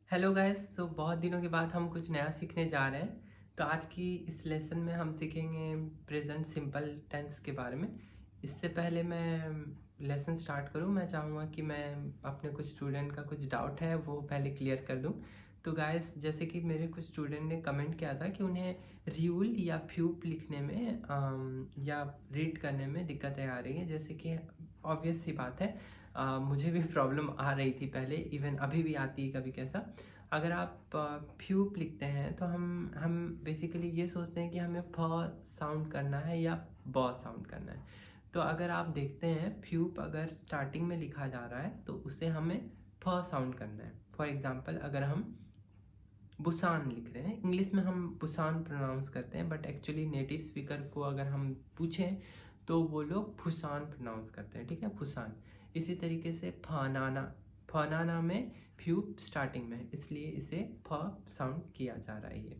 Hello guys. बहुत दिनों के बाद हम कुछ नया सीखने जा रहे हैं। तो आज की इस लेसन में हम सीखेंगे प्रेजेंट सिंपल टेंस के बारे में। इससे पहले मैं लेसन स्टार्ट करूं, मैं चाहूँगा कि मैं अपने कुछ स्टूडेंट का कुछ डाउट है वो पहले क्लियर कर दूं। तो गाइस, जैसे कि मेरे कुछ स्टूडेंट ने कमेंट किया था कि उन्हें रियूल या फ्यूप लिखने में या रीड करने में दिक्कतें आ रही हैं। जैसे कि ऑब्वियस सी बात है, मुझे भी प्रॉब्लम आ रही थी पहले, इवन अभी भी आती है कभी कैसा। अगर आप फ्यूप लिखते हैं तो हम बेसिकली ये सोचते हैं कि हमें फ साउंड करना है या ब साउंड करना है। तो अगर आप देखते हैं फ्यूप अगर स्टार्टिंग में लिखा जा रहा है तो उसे हमें फ साउंड करना है। फॉर एग्जांपल, अगर हम बुसान लिख रहे हैं, इंग्लिश में हम बुसान प्रोनाउंस करते हैं, बट एक्चुअली नेटिव स्पीकर को अगर हम पूछें तो वो लोग फुसान प्रोनाउंस करते हैं। ठीक है, फुसान। इसी तरीके से फनाना, फनाना में फ्यूप स्टार्टिंग में है, इसलिए इसे फ साउंड किया जा रहा है ये।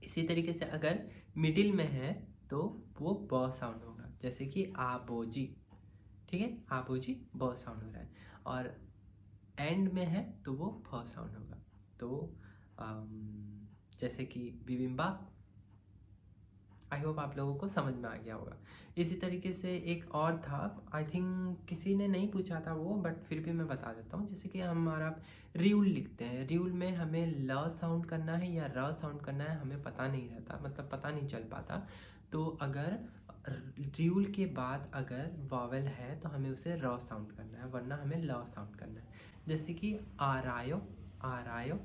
इसी तरीके से अगर मिडिल में है तो वो ब साउंड होगा, जैसे कि आबोजी। ठीक है, आबोजी ब साउंड हो रहा है। और एंड में है तो वो फ साउंड होगा। तो जैसे कि बिबिम्बाप। आई होप आप लोगों को समझ में आ गया होगा। इसी तरीके से एक और था, आई थिंक किसी ने नहीं पूछा था वो, बट फिर भी मैं बता देता हूँ। जैसे कि हमारा रियूल लिखते हैं, रियूल में हमें ल साउंड करना है या र साउंड करना है हमें पता नहीं रहता, मतलब पता नहीं चल पाता। तो अगर रियूल के बाद अगर वावेल है तो हमें उसे र साउंड करना है, वरना हमें ल साउंड करना है। जैसे कि आरायो, आरायो।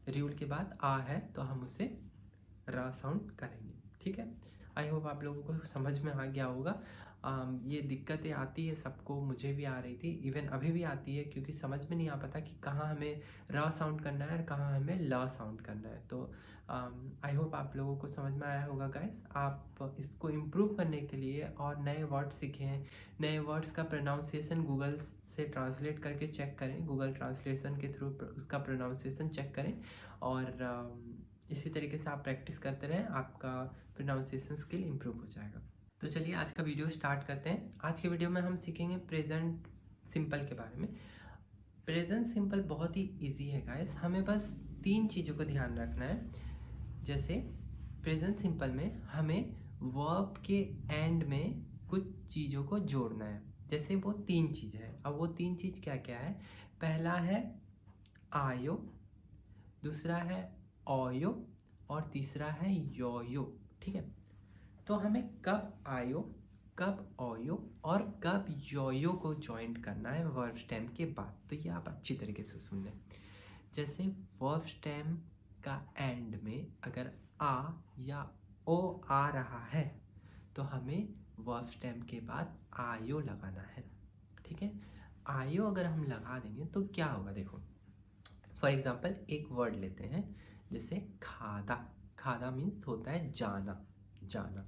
रियूल के बाद आ है तो हम उसे र साउंड करेंगे। ठीक है, आई होप आप लोगों को समझ में आ गया होगा। ये दिक्कतें आती है सबको, मुझे भी आ रही थी, इवन अभी भी आती है, क्योंकि समझ में नहीं आ पाता कि कहाँ हमें र साउंड करना है और कहाँ हमें ल साउंड करना है। तो आई होप आप लोगों को समझ में आया होगा गाइस। आप इसको इम्प्रूव करने के लिए और नए वर्ड सीखें, नए वर्ड्स का प्रोनाउंसिएशन गूगल से ट्रांसलेट करके चेक करें, गूगल ट्रांसलेशन के थ्रू उसका प्रोनाउंसिएशन चेक करें। और इसी तरीके से आप प्रैक्टिस करते रहें, आपका प्रोनाउंसिएशन स्किल इम्प्रूव हो जाएगा। तो चलिए आज का वीडियो स्टार्ट करते हैं। आज के वीडियो में हम सीखेंगे प्रेजेंट सिंपल के बारे में। प्रेजेंट सिंपल बहुत ही इजी है गाइस, हमें बस 3 चीज़ों को ध्यान रखना है। जैसे प्रेजेंट सिंपल में हमें वर्ब के एंड में कुछ चीज़ों को जोड़ना है। जैसे वो 3 चीज़ है, अब वो 3 चीज़ क्या क्या है? पहला है आयो, दूसरा है ओयो और तीसरा है योयो। ठीक है, तो हमें कब आयो, कब ओयो और कब योयो को ज्वाइन करना है वर्ब स्टेम के बाद, तो ये आप अच्छी तरीके से सुन लें। जैसे वर्ब स्टेम का एंड में अगर आ या ओ आ रहा है तो हमें वर्ब स्टेम के बाद आयो लगाना है। ठीक है, आयो अगर हम लगा देंगे तो क्या होगा, देखो। फॉर एग्जाम्पल एक वर्ड लेते हैं, जैसे खादा। खादा मीन्स होता है जाना, जाना।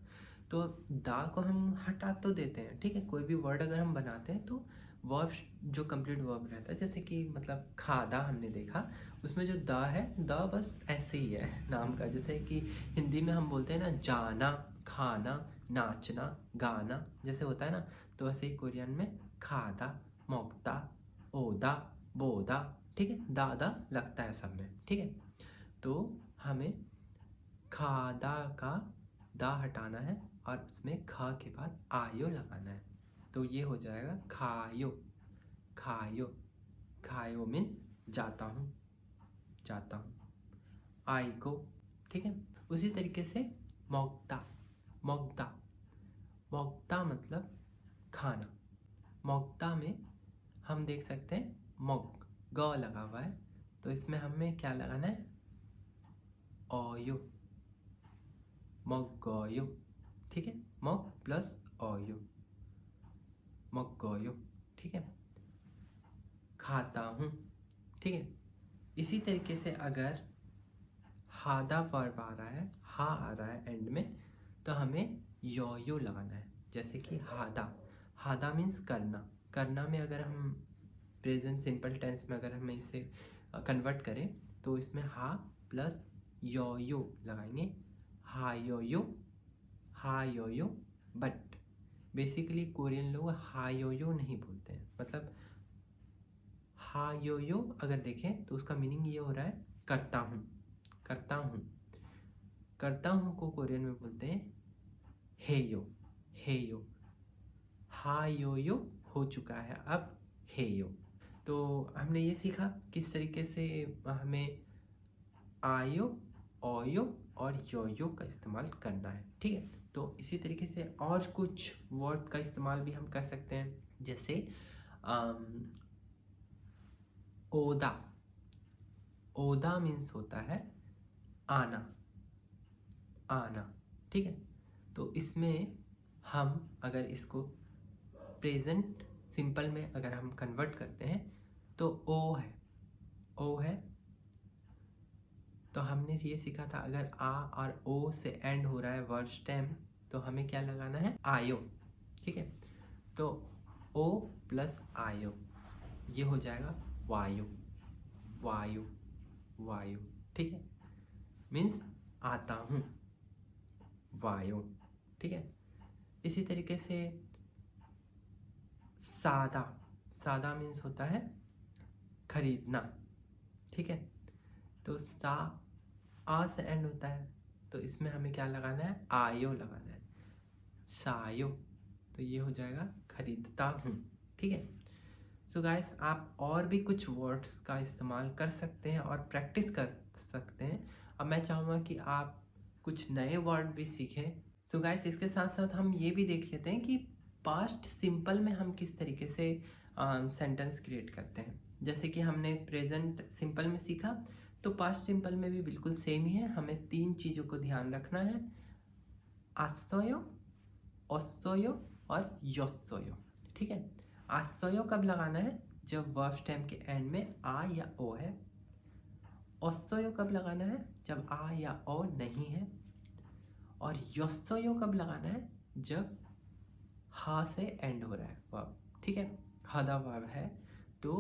तो दा को हम हटा तो देते हैं, ठीक है। कोई भी वर्ड अगर हम बनाते हैं तो वर्ब जो कंप्लीट वर्ब रहता है, जैसे कि मतलब खादा हमने देखा, उसमें जो दा है, दा बस ऐसे ही है नाम का। जैसे कि हिंदी में हम बोलते हैं ना जाना, खाना, नाचना, गाना, जैसे होता है ना, तो वैसे ही कोरियन में खादा, मोक्ता, ओदा, बोदा। ठीक है, दादा लगता है सब में। ठीक है, तो हमें खादा का दा हटाना है और उसमें ख के बाद आयो लगाना है, तो ये हो जाएगा खायो, खायो। खायो मीन्स जाता हूँ, जाता हूँ। आई को, ठीक है। उसी तरीके से मोक्ता, मोक्ता, मोक्ता मतलब खाना। मोक्ता में हम देख सकते हैं मोक, ग लगा हुआ है, तो इसमें हमें क्या लगाना है? ओयो, मोगोयो। ठीक है, मोक प्लस ओयो, मोगोयो। ठीक है, खाता हूँ। ठीक है, इसी तरीके से अगर हादा वर्ब आ रहा है, हा आ रहा है एंड में, तो हमें योयो लगाना है। जैसे कि हादा, हादा मीन्स करना। करना में अगर हम प्रेजेंट सिंपल टेंस में अगर हम इसे कन्वर्ट करें तो इसमें हा प्लस योयो लगाएंगे, हा योयो, हा योयो। बट बेसिकली कोरियन लोग हा योयो नहीं बोलते हैं, मतलब हा यो यो अगर देखें तो उसका मीनिंग ये हो रहा है करता हूँ, करता हूँ। करता हूँ को कोरियन में बोलते हैं हेयो, हेयो। हा यो यो हो चुका है, अब हेयो। तो हमने ये सीखा किस तरीके से हमें आयो, ओयो और योयो का इस्तेमाल करना है, ठीक है। तो इसी तरीके से और कुछ वर्ड का इस्तेमाल भी हम कर सकते हैं, जैसे ओदा। ओदा मीन्स होता है आना, आना, ठीक है। तो इसमें हम अगर इसको प्रेजेंट सिंपल में अगर हम कन्वर्ट करते हैं तो ओ है, ओ है। तो हमने ये सीखा था अगर आ और ओ से एंड हो रहा है वर्ड स्टेम तो हमें क्या लगाना है, आयो, ठीक है। तो ओ प्लस आयो ये हो जाएगा वायु, वायु, वायु, ठीक है। मीन्स आता हूँ, वायु, ठीक है। इसी तरीके से सादा, सादा मीन्स होता है खरीदना, ठीक है। तो सा आ से एंड होता है तो इसमें हमें क्या लगाना है, आयो लगाना है, सायो। तो ये हो जाएगा खरीदता हूँ, ठीक है। सो गाइस आप और भी कुछ वर्ड्स का इस्तेमाल कर सकते हैं और प्रैक्टिस कर सकते हैं। अब मैं चाहूँगा कि आप कुछ नए वर्ड भी सीखें। सो गाइस इसके साथ साथ हम ये भी देख लेते हैं कि पास्ट सिंपल में हम किस तरीके से सेंटेंस क्रिएट करते हैं। जैसे कि हमने प्रेजेंट सिंपल में सीखा, तो पास्ट सिंपल में भी बिल्कुल सेम ही है। हमें 3 चीज़ों को ध्यान रखना है, आसोयो, ओसोयो और योसोयो, ठीक है। आसोयो कब लगाना है, जब वर्ब स्टेम के एंड में आ या ओ है। ओसोयो कब लगाना है, जब आ या ओ नहीं है। और योसोयो कब लगाना है, जब हा से एंड हो रहा है वर्ब, ठीक है। हदा वर्ब है तो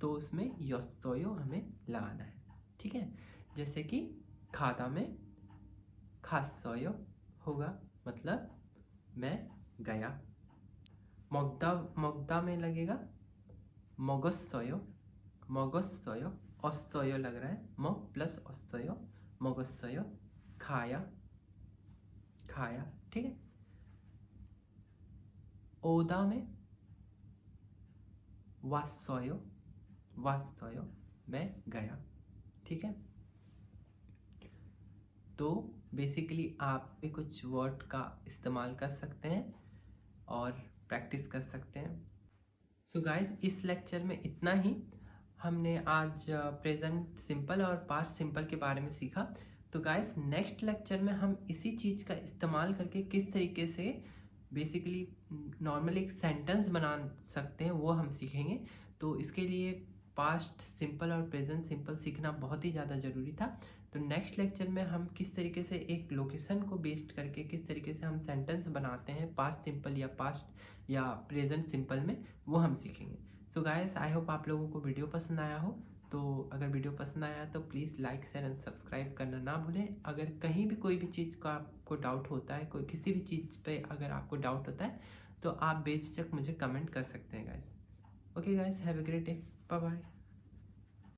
उसमें योसोयो हमें लगाना है, ठीक है। जैसे कि खादा में खासोयो होगा, मतलब मैं गया। मोगदा, मोगदा में लगेगा मोगोसोयो, मोगोसोयो। ओसोयो लग रहा है, मो प्लस ओसोयो, मोगोसोयो, खाया, खाया, ठीक है। ओदा में वासोयो, वासोयो, मैं गया, ठीक है। तो बेसिकली आप भी कुछ वर्ड का इस्तेमाल कर सकते हैं और प्रैक्टिस कर सकते हैं। सो गाइस इस लेक्चर में इतना ही। हमने आज प्रेजेंट सिंपल और पास्ट सिंपल के बारे में सीखा। तो गाइस नेक्स्ट लेक्चर में हम इसी चीज़ का इस्तेमाल करके किस तरीके से बेसिकली नॉर्मल एक सेंटेंस बना सकते हैं वो हम सीखेंगे। तो इसके लिए पास्ट सिंपल और प्रेजेंट सिंपल सीखना बहुत ही ज़्यादा ज़रूरी था। तो नेक्स्ट लेक्चर में हम किस तरीके से एक लोकेशन को बेस्ड करके किस तरीके से हम सेंटेंस बनाते हैं पास्ट सिंपल या पास्ट या प्रेजेंट सिंपल में, वो हम सीखेंगे। सो गाइस आई होप आप लोगों को वीडियो पसंद आया हो। तो अगर वीडियो पसंद आया तो please like share and subscribe करना ना भूलें। अगर कहीं भी कोई भी चीज़ का आपको डाउट होता है, कोई किसी भी चीज़ पे अगर आपको डाउट होता है तो आप बेझिझक मुझे कमेंट कर सकते हैं guys. Okay guys, have a great day, bye bye.